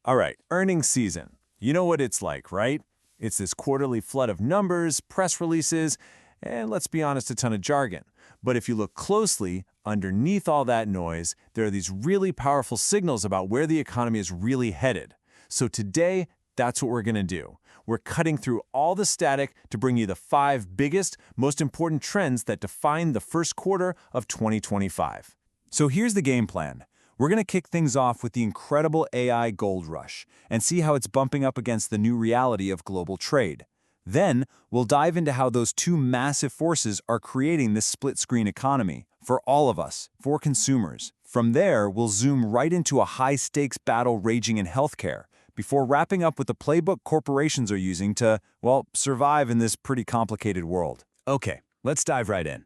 All right, earnings season. You know what it's like, right? It's this quarterly flood of numbers, press releases, and let's be honest, a ton of jargon. But if you look closely, underneath all that noise, there are these really powerful signals about where the economy is really headed. So today, that's what we're going to do. We're cutting through all the static to bring you the 5 biggest, most important trends that define the first quarter of 2025. So here's the game plan. We're going to kick things off with the incredible AI gold rush and see how it's bumping up against the new reality of global trade. Then, we'll dive into how those two massive forces are creating this split-screen economy for all of us, for consumers. From there, we'll zoom right into a high-stakes battle raging in healthcare, before wrapping up with the playbook corporations are using to, well, survive in this pretty complicated world. Okay, let's dive right in.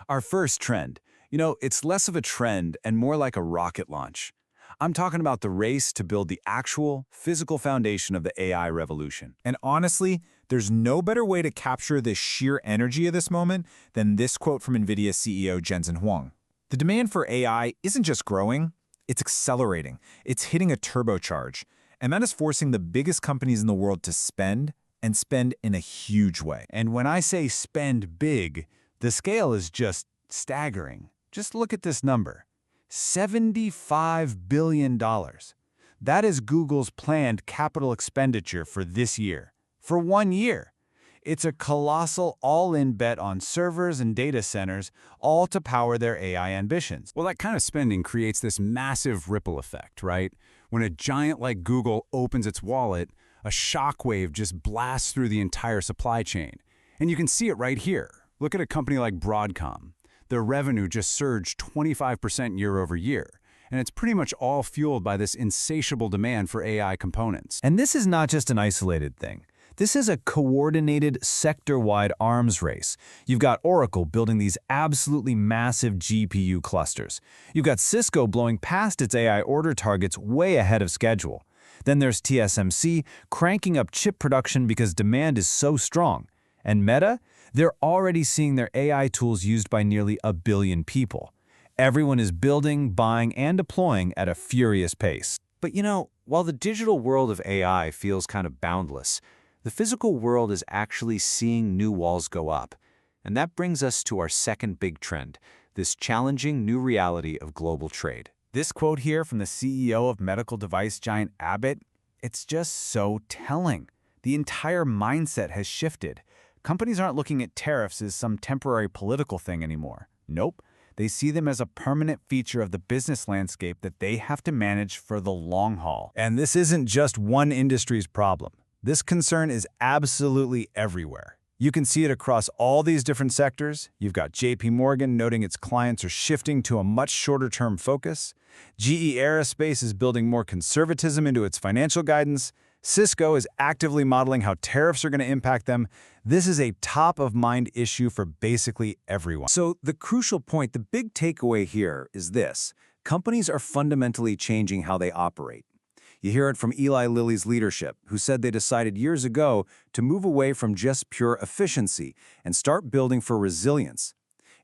Our first trend. It's less of a trend and more like a rocket launch. I'm talking about the race to build the actual, physical foundation of the AI revolution. And honestly, there's no better way to capture the sheer energy of this moment than this quote from NVIDIA CEO Jensen Huang. The demand for AI isn't just growing, it's accelerating. It's hitting a turbocharge. And that is forcing the biggest companies in the world to spend, and spend in a huge way. And when I say spend big, the scale is just staggering. Just look at this number. $75 billion. That is Google's planned capital expenditure for this year. For 1 year. It's a colossal all-in bet on servers and data centers, all to power their AI ambitions. Well, that kind of spending creates this massive ripple effect, right? When a giant like Google opens its wallet, a shockwave just blasts through the entire supply chain. And you can see it right here. Look at a company like Broadcom. Their revenue just surged 25% year over year. And it's pretty much all fueled by this insatiable demand for AI components. And this is not just an isolated thing. This is a coordinated, sector-wide arms race. You've got Oracle building these absolutely massive GPU clusters. You've got Cisco blowing past its AI order targets way ahead of schedule. Then there's TSMC cranking up chip production because demand is so strong. And Meta? They're already seeing their AI tools used by nearly 1 billion people. Everyone is building, buying, and deploying at a furious pace. But while the digital world of AI feels kind of boundless, the physical world is actually seeing new walls go up. And that brings us to our second big trend, this challenging new reality of global trade. This quote here from the CEO of medical device giant Abbott, it's just so telling. The entire mindset has shifted. Companies aren't looking at tariffs as some temporary political thing anymore. Nope. They see them as a permanent feature of the business landscape that they have to manage for the long haul. And this isn't just one industry's problem. This concern is absolutely everywhere. You can see it across all these different sectors. You've got JP Morgan noting its clients are shifting to a much shorter-term focus. GE Aerospace is building more conservatism into its financial guidance. Cisco is actively modeling how tariffs are going to impact them. This is a top-of-mind issue for basically everyone. So the crucial point, the big takeaway here is this. Companies are fundamentally changing how they operate. You hear it from Eli Lilly's leadership, who said they decided years ago to move away from just pure efficiency and start building for resilience.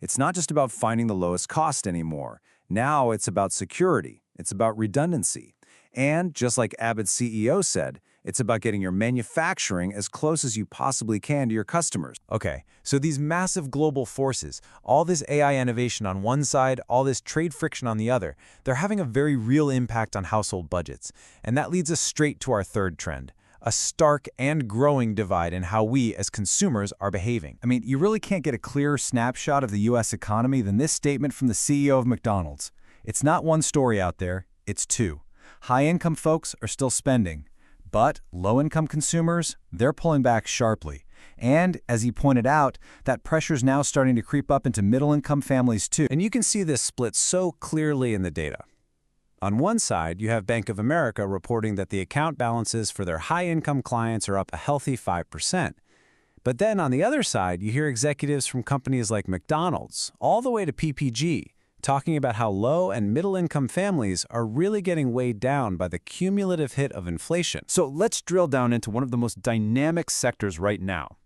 It's not just about finding the lowest cost anymore. Now it's about security. It's about redundancy. And just like Abbott's CEO said, it's about getting your manufacturing as close as you possibly can to your customers. Okay, so these massive global forces, all this AI innovation on one side, all this trade friction on the other, they're having a very real impact on household budgets. And that leads us straight to our third trend, a stark and growing divide in how we as consumers are behaving. I mean, you really can't get a clearer snapshot of the U.S. economy than this statement from the CEO of McDonald's. It's not one story out there, it's two. High-income folks are still spending, but low-income consumers, they're pulling back sharply. And, as he pointed out, that pressure's now starting to creep up into middle-income families too. And you can see this split so clearly in the data. On one side, you have Bank of America reporting that the account balances for their high-income clients are up a healthy 5%. But then on the other side, you hear executives from companies like McDonald's, all the way to PPG, talking about how low and middle-income families are really getting weighed down by the cumulative hit of inflation. So let's drill down into one of the most dynamic sectors right now,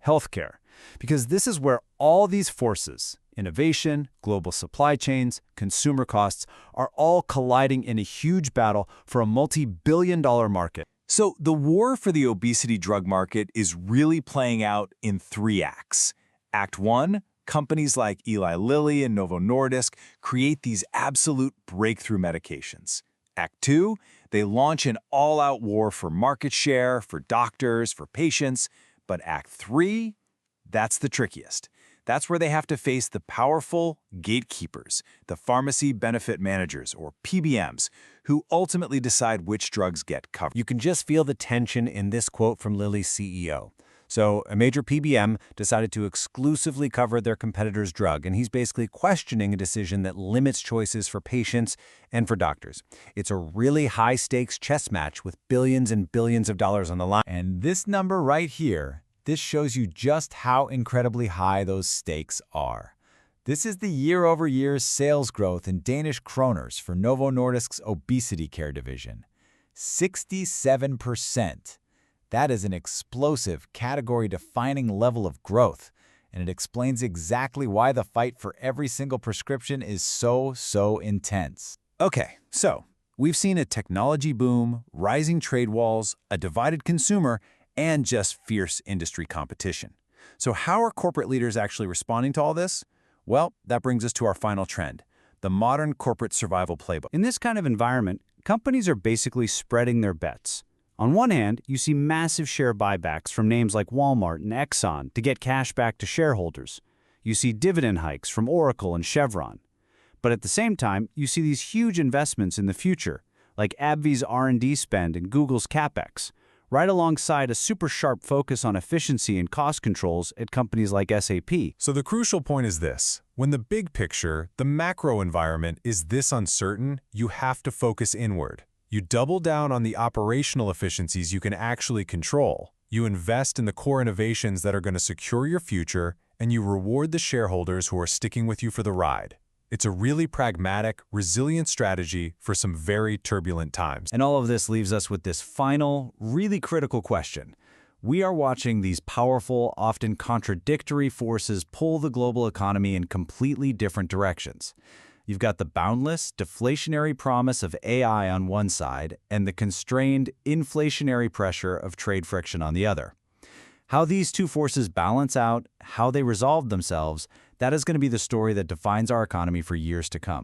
healthcare, because this is where all these forces, Innovation, global supply chains, consumer costs are all colliding in a huge battle for a multi-billion-dollar market. So the war for the obesity drug market is really playing out in 3 acts. Act 1, companies like Eli Lilly and Novo Nordisk create these absolute breakthrough medications. Act 2, they launch an all-out war for market share, for doctors, for patients. But Act 3, that's the trickiest. That's where they have to face the powerful gatekeepers, the pharmacy benefit managers, or PBMs, who ultimately decide which drugs get covered. You can just feel the tension in this quote from Lilly's CEO. So a major PBM decided to exclusively cover their competitor's drug, and he's basically questioning a decision that limits choices for patients and for doctors. It's a really high-stakes chess match with billions and billions of dollars on the line. And this number right here, this shows you just how incredibly high those stakes are. This is the year-over-year sales growth in Danish kroners for Novo Nordisk's obesity care division. 67%. That is an explosive, category-defining level of growth, and it explains exactly why the fight for every single prescription is so intense. Okay, so we've seen a technology boom, rising trade walls, a divided consumer, and just fierce industry competition. So how are corporate leaders actually responding to all this? Well, that brings us to our final trend, the modern corporate survival playbook. In this kind of environment, companies are basically spreading their bets. On one hand, you see massive share buybacks from names like Walmart and Exxon to get cash back to shareholders. You see dividend hikes from Oracle and Chevron. But at the same time, you see these huge investments in the future, like AbbVie's R&D spend and Google's CapEx, right alongside a super sharp focus on efficiency and cost controls at companies like SAP. So the crucial point is this. When the big picture, the macro environment, is this uncertain, you have to focus inward. You double down on the operational efficiencies you can actually control. You invest in the core innovations that are going to secure your future, and you reward the shareholders who are sticking with you for the ride. It's a really pragmatic, resilient strategy for some very turbulent times. And all of this leaves us with this final, really critical question. We are watching these powerful, often contradictory forces pull the global economy in completely different directions. You've got the boundless, deflationary promise of AI on one side and the constrained, inflationary pressure of trade friction on the other. How these two forces balance out, how they resolve themselves, that is going to be the story that defines our economy for years to come.